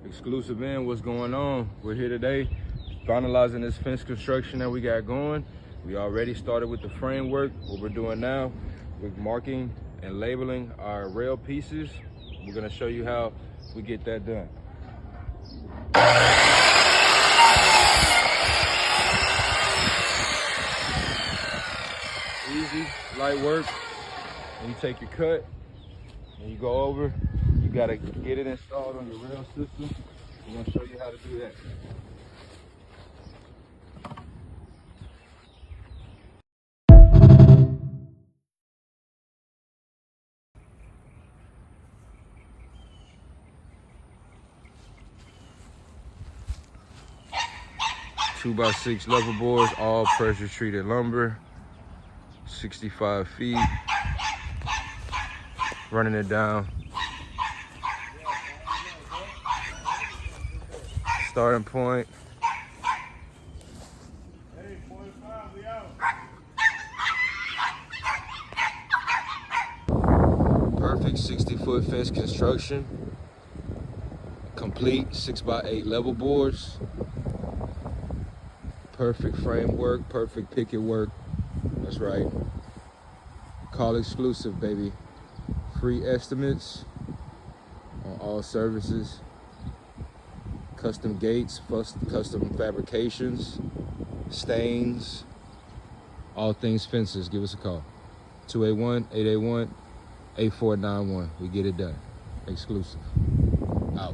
Exclusive in, what's going on? We're here today finalizing this fence construction that we got going. We already started with the framework. What we're doing now, we're marking and labeling our rail pieces. We're gonna show you how we get that done. Easy, light work. And you take your cut and you go over. You gotta get it installed on your rail system. We're gonna show you how to do that. Two by 6 level boards, all pressure treated lumber, 65 feet. Running it down. Starting point. Perfect 60-foot fence construction. Complete 6x8 level boards. Perfect framework, perfect picket work. That's right. Call exclusive, baby. Free estimates on all services. Custom gates, custom fabrications, stains, all things fences. Give us a call. 281-881-8491. We get it done. Exclusive. Out.